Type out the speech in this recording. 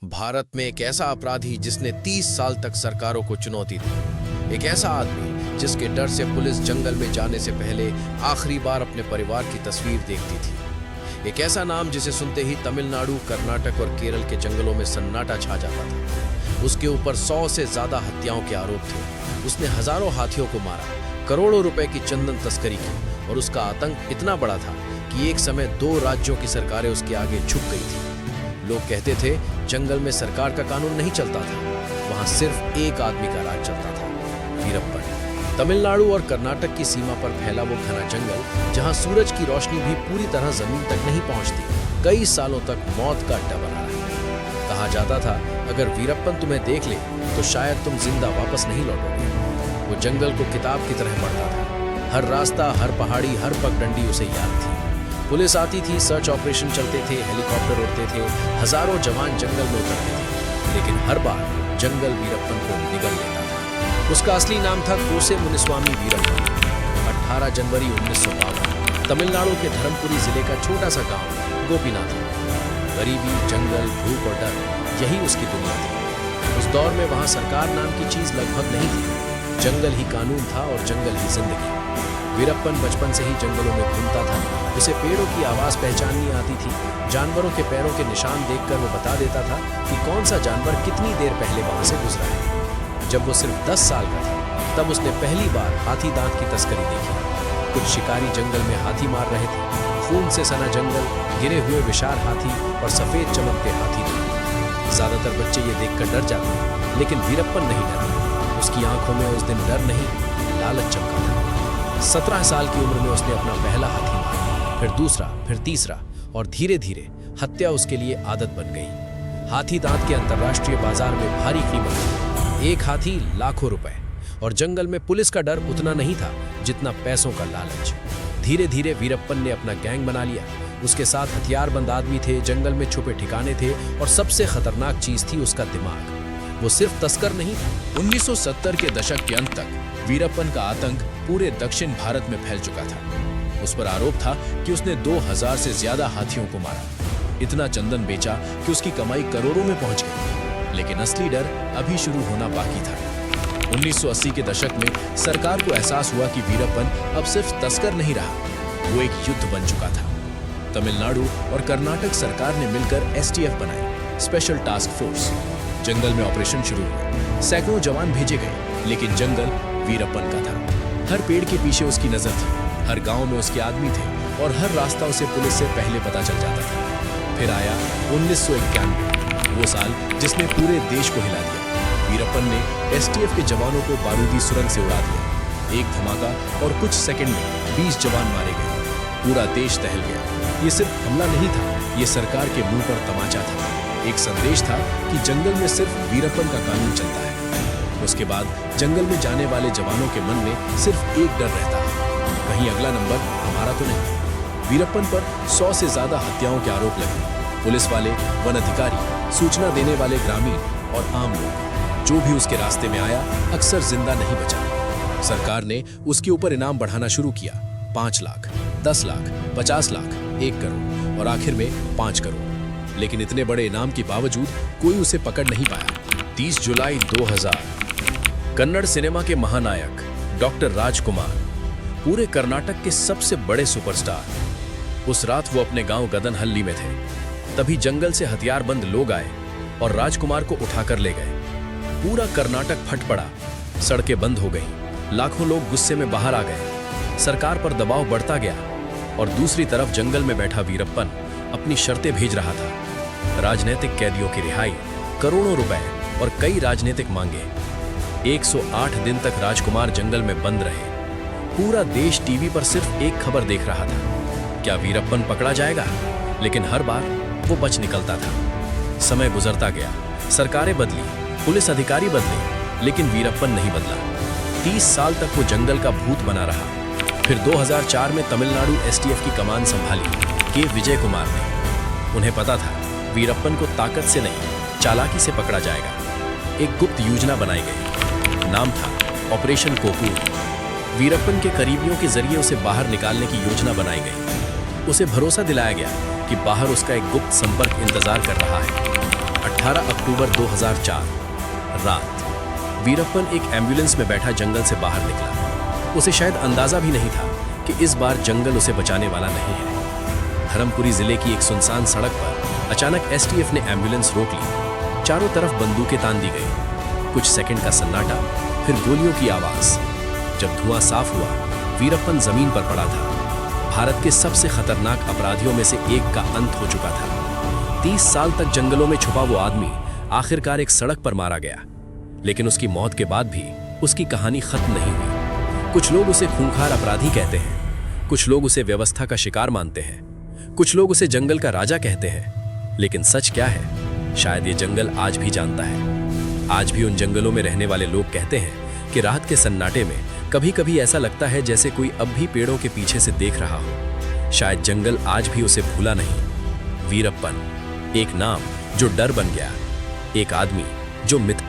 भारत में एक ऐसा अपराधी जिसने 30 साल तक सरकारों को चुनौती दी। एक ऐसा आदमी जिसके डर से पुलिस जंगल में जाने से पहले आखिरी बार अपने परिवार की तस्वीर देखती थी। एक ऐसा नाम जिसे सुनते ही तमिलनाडु, कर्नाटक और केरल के जंगलों में सन्नाटा छा जाता था। उसके ऊपर 100 से ज्यादा हत्याओं के आरोप थे। उसने हजारों हाथियों को मारा, करोड़ों रुपए की चंदन तस्करी की और उसका आतंक इतना बड़ा था कि एक समय 2 राज्यों की सरकारें उसके आगे झुक गई थी। लोग कहते थे जंगल में सरकार का कानून नहीं चलता था, वहां सिर्फ एक आदमी का राज चलता था, वीरप्पन। तमिलनाडु और कर्नाटक की सीमा पर फैला वो घना जंगल जहां सूरज की रोशनी भी पूरी तरह जमीन तक नहीं पहुंचती, कई सालों तक मौत का अड्डा बना रहा। कहा जाता था अगर वीरप्पन तुम्हें देख ले तो शायद तुम जिंदा वापस नहीं लौटोगे। वो जंगल को किताब की तरह पढ़ता था। हर रास्ता, हर पहाड़ी, हर पगडंडी उसे याद थी। पुलिस आती थी, सर्च ऑपरेशन चलते थे, हेलीकॉप्टर उड़ते थे, हजारों जवान जंगल में उतरते थे, लेकिन हर बार जंगल वीरप्पन को निगल लेता था। उसका असली नाम था कोसे मुनिस्वामी वीरप्पन। 18 जनवरी 1952 तमिलनाडु के धर्मपुरी जिले का छोटा सा गांव गोपीनाथ। गरीबी, जंगल, भूख और डर, यही उसकी दुनिया थी। उस दौर में वहां सरकार नाम की चीज लगभग नहीं थी। जंगल ही कानून था और जंगल ही जिंदगी। वीरप्पन बचपन से ही जंगलों में घूमता था। उसे पेड़ों की आवाज पहचाननी आती थी। जानवरों के पैरों के निशान देखकर वो बता देता था कि कौन सा जानवर कितनी देर पहले वहां से गुजरा है। जब वो सिर्फ 10 साल का था तब उसने पहली बार हाथी दांत की तस्करी देखी। कुछ शिकारी जंगल में हाथी मार रहे थे। खून से सना जंगल, गिरे हुए विशाल हाथी और सफेद चमकते हाथी थे। ज्यादातर बच्चे ये देखकर डर जाते, लेकिन वीरप्पन नहीं डरा। उसकी आंखों में उस दिन डर नहीं, लालच चमका था। 17 साल की उम्र में उसने अपना पहला हाथी मारा, फिर दूसरा, फिर तीसरा, और धीरे धीरे हत्या उसके लिए आदत बन गई। हाथी दांत के अंतर्राष्ट्रीय बाजार में भारी कीमत थी। एक हाथी लाखों रुपए, और जंगल में पुलिस का डर उतना नहीं था जितना पैसों का लालच। धीरे धीरे वीरप्पन ने अपना गैंग बना लिया। उसके साथ हथियारबंद आदमी थे, जंगल में छुपे ठिकाने थे, और सबसे खतरनाक चीज थी उसका दिमाग। वो सिर्फ तस्कर नहीं था। 1970 के दशक के अंत तक वीरप्पन का आतंक पूरे दक्षिण भारत में फैल चुका था। उस पर आरोप था कि उसने 2000 से ज्यादा हाथियों को मारा। इतना चंदन बेचा कि उसकी कमाई करोड़ों में पहुंच गई। लेकिन असली डर अभी शुरू होना बाकी था। 1980 के दशक में सरकार को एहसास हुआ कि वीरप्पन अब सिर्फ तस्कर नहीं रहा, वो एक युद्ध बन चुका था। तमिलनाडु और कर्नाटक सरकार ने मिलकर STF बनाई, स्पेशल टास्क फोर्स। जंगल में ऑपरेशन शुरू हुए। सैकड़ों जवान भेजे गए, लेकिन जंगल वीरप्पन का था। हर पेड़ के पीछे उसकी नजर थी, हर गांव में उसके आदमी थे, और हर रास्ता उसे पुलिस से पहले पता चल जाता था। फिर आया 1991, वो साल जिसने पूरे देश को हिला दिया। वीरप्पन ने STF के जवानों को बारूदी सुरंग से उड़ा दिया। एक धमाका और कुछ सेकंड में 20 जवान मारे गए। पूरा देश दहल गया। ये सिर्फ हमला नहीं था, ये सरकार के मुंह पर तमाचा था। एक संदेश था कि जंगल में सिर्फ वीरप्पन का कानून चलता है। उसके बाद जंगल में जाने वाले जवानों के मन में सिर्फ एक डर रहता है, कहीं अगला नंबर हमारा तो नहीं। वीरप्पन पर 100 से ज्यादा हत्याओं के आरोप लगे। पुलिस वाले, वन अधिकारी, सूचना देने वाले ग्रामीण और आम लोग, जो भी उसके रास्ते में आया अक्सर जिंदा नहीं बचा। सरकार ने उसके ऊपर इनाम बढ़ाना शुरू किया। 5 लाख, 10 लाख, 50 लाख, 1 करोड़ और आखिर में 5 करोड़। लेकिन इतने बड़े इनाम के बावजूद कोई उसे पकड़ नहीं पाया। 30 जुलाई 2000 कन्नड़ सिनेमा के महानायक डॉक्टर राजकुमार, पूरे कर्नाटक के सबसे बड़े सुपरस्टार। उस रात वो अपने गांव गदनहल्ली में थे। तभी जंगल से हथियारबंद लोग आए और राजकुमार को उठाकर ले गए। पूरा कर्नाटक फट पड़ा, सड़कें बंद हो गईं, लाखों लोग गुस्से में बाहर आ गए। सरकार पर दबाव बढ़ता गया और दूसरी तरफ जंगल में बैठा वीरप्पन अपनी शर्तें भेज रहा था। राजनीतिक कैदियों की रिहाई, करोड़ों रुपए और कई राजनीतिक मांगे। 108 दिन तक राजकुमार जंगल में बंद रहे। पूरा देश टीवी पर सिर्फ एक खबर देख रहा था, क्या वीरप्पन पकड़ा जाएगा? लेकिन हर बार वो बच निकलता था। समय गुजरता गया, सरकारें बदली, पुलिस अधिकारी बदले, लेकिन वीरप्पन नहीं बदला। 30 साल तक वो जंगल का भूत बना रहा। फिर 2004 में तमिलनाडु STF की कमान संभाली के विजय कुमार ने। उन्हें पता था वीरप्पन को ताकत से नहीं, चालाकी से पकड़ा जाएगा। एक गुप्त योजना बनाई गई, नाम था ऑपरेशन कोकून। वीरप्पन के करीबियों के जरिए उसे बाहर निकालने की योजना बनाई गई। उसे भरोसा दिलाया गया कि बाहर उसका एक गुप्त संपर्क इंतजार कर रहा है। 18 अक्टूबर 2004 रात वीरप्पन एक एम्बुलेंस में बैठा जंगल से बाहर निकला। उसे शायद अंदाजा भी नहीं था कि इस बार जंगल उसे बचाने वाला नहीं है। धर्मपुरी जिले की एक सुनसान सड़क पर अचानक एसटीएफ ने एम्बुलेंस रोक ली। चारों तरफ बंदूकें तान दी गई। कुछ सेकंड का सन्नाटा, फिर गोलियों की आवाज। जब धुआं साफ हुआ, वीरप्पन जमीन पर पड़ा था। भारत के सबसे खतरनाक अपराधियों में से एक का अंत हो चुका था। 30 साल तक जंगलों में छुपा वो आदमी आखिरकार एक सड़क पर मारा गया। लेकिन उसकी मौत के बाद भी उसकी कहानी खत्म नहीं हुई। कुछ लोग उसे खूंखार अपराधी कहते हैं, कुछ लोग उसे व्यवस्था का शिकार मानते हैं, कुछ लोग उसे जंगल का राजा कहते हैं। लेकिन सच क्या है, शायद ये जंगल आज भी जानता है। आज भी उन जंगलों में रहने वाले लोग कहते हैं कि रात के सन्नाटे में कभी कभी ऐसा लगता है जैसे कोई अब भी पेड़ों के पीछे से देख रहा हो। शायद जंगल आज भी उसे भूला नहीं। वीरप्पन, एक नाम जो डर बन गया, एक आदमी जो मित्र